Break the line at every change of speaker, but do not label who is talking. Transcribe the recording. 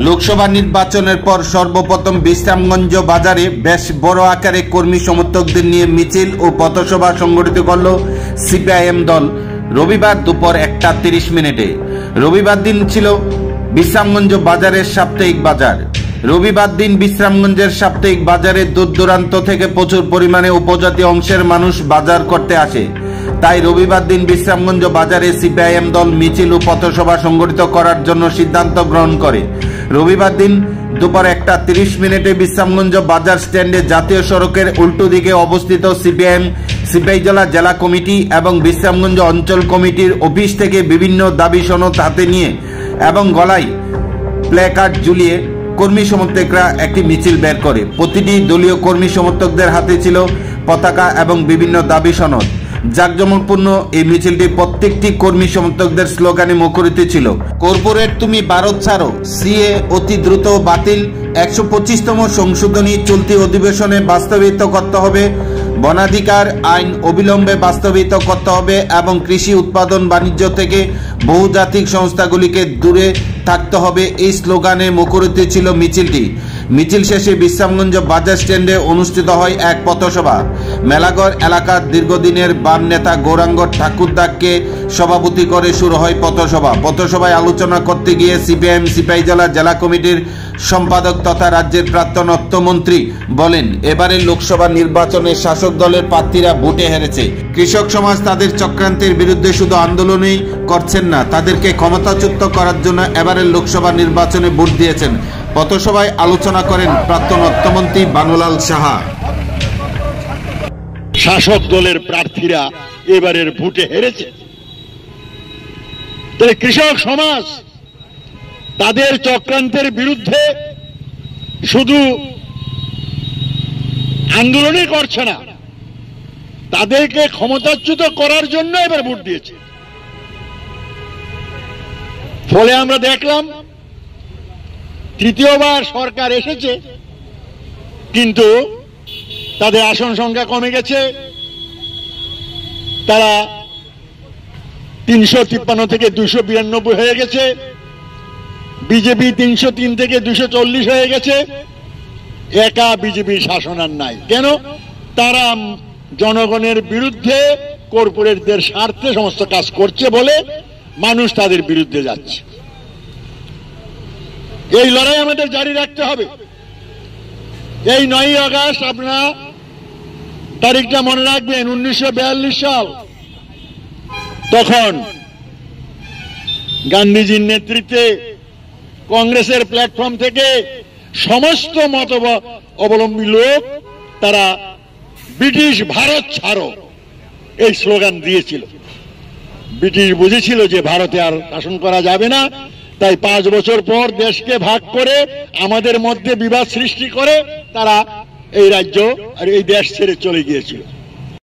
লোকসভা নির্বাচনের পর সর্বপ্রথম বিশ্রামগঞ্জ বাজারে বেশ বড় আকারে কর্মী সমর্থকদের নিয়ে মিছিল ও পথসভা সংগঠিত করল সিপিআইএম দল রবিবার দুপুর 1:30 রবিবার দিন ছিল বিশ্রামগঞ্জ বাজারের সাপ্তাহিক বাজার। রবিবার দিন বিশ্রামগঞ্জের সাপ্তাহিক বাজারে দূর দূরান্ত থেকে প্রচুর পরিমাণে উপজাতি অংশের মানুষ বাজার করতে আসে। তাই রবিবার দিন বিশ্রামগঞ্জ বাজারে সিপিআইএম দল মিছিল ও পথসভা সংগঠিত করার জন্য সিদ্ধান্ত গ্রহণ করে। রবিবার দিন দুপুর 1:30 বিশ্রামগঞ্জ বাজার স্ট্যান্ডে জাতীয় সড়কের উল্টো দিকে অবস্থিত সিপিআইএম সিপাহীজলা জেলা কমিটি এবং বিশ্রামগঞ্জ অঞ্চল কমিটির অফিস থেকে বিভিন্ন দাবি সনদ হাতে নিয়ে এবং গলায় প্ল্যাকার্ড ঝুলিয়ে কর্মী সমর্থকরা একটি মিছিল বের করে। প্রতিটি দলীয় কর্মী সমর্থকদের হাতে ছিল পতাকা এবং বিভিন্ন দাবি সনদ। জাঁকজমকপূর্ণ এই মিছিলটি প্রত্যেকটি কর্মী সমর্থকদের স্লোগানে মুখরিত ছিল। কর্পোরেট তুমি ভারত ছাড়ো, সিএ অতি দ্রুত বাতিল, 125তম সংশোধনী চলতি অধিবেশনে বাস্তবায়িত করতে হবে, বনাধিকার আইন অবিলম্বে বাস্তবায়িত করতে হবে এবং কৃষি উৎপাদন বাণিজ্য থেকে বহুজাতিক সংস্থাগুলিকে দূরে থাকতে হবে, এই স্লোগানে মুখরিত ছিল মিছিলটি। মিছিল শেষে বিশ্রামগঞ্জ বাজার স্ট্যান্ডে অনুষ্ঠিত হয় এক পথসভা। মেলাঘর এলাকার দীর্ঘদিনের বাম নেতা গৌরাঙ্গ ঠাকুরদাকে সভাপতি করে শুরু হয় পথসভা। পথসভায় আলোচনা করতে গিয়ে সিপিআইএম সিপাহীজলা জেলা কমিটির সম্পাদক তথা রাজ্যের প্রাক্তন অর্থমন্ত্রী বলেন, এবারের লোকসভা নির্বাচনে শাসক দলের প্রার্থীরা ভোটে হেরেছে। কৃষক সমাজ তাদের চক্রান্তের বিরুদ্ধে শুধু আন্দোলনই করছেন না, তাদেরকে ক্ষমতাচ্যুত করার জন্য এবারের লোকসভা নির্বাচনে ভোট দিয়েছেন। পথসভায় আলোচনা করেন প্রাক্তন অর্থমন্ত্রী বানুলাল সাহা।
শাসক দলের প্রার্থীরা এবারের ভোটে হেরেছে, তাহলে কৃষক সমাজ তাদের চক্রান্তের বিরুদ্ধে শুধু আন্দোলনই করছে না, তাদেরকে ক্ষমতাচ্যুত করার জন্য এবার ভোট দিয়েছে। ফলে আমরা দেখলাম তৃতীয়বার সরকার এসেছে, কিন্তু তাদের আসন সংখ্যা কমে গেছে। তারা 353 থেকে 292 হয়ে গেছে, বিজেপি 303 থেকে 240 হয়ে গেছে। একা বিজেপির শাসন আর নাই। কেন? তারা জনগণের বিরুদ্ধে, কর্পোরেটদের স্বার্থে সমস্ত কাজ করছে বলে মানুষ তাদের বিরুদ্ধে যাচ্ছে। এই লড়াই আমাদের জারি রাখতে হবে। এই 9ই আগস্ট আপনারা তারিখটা মনে রাখবেন, 1942 সাল। তখন গান্ধীজির নেতৃত্বে কংগ্রেসের প্ল্যাটফর্ম থেকে সমস্ত মত অবলম্বী লোক তারা ব্রিটিশ ভারত ছাড়ো এই স্লোগান দিয়েছিল। ব্রিটিশ বুঝেছিল যে ভারতে আর শাসন করা যাবে না, তাই 5 বছর পর দেশকে ভাগ করে আমাদের মধ্যে বিবাদ সৃষ্টি করে তারা এই রাজ্য আর এই দেশ ছেড়ে চলে গিয়েছিল।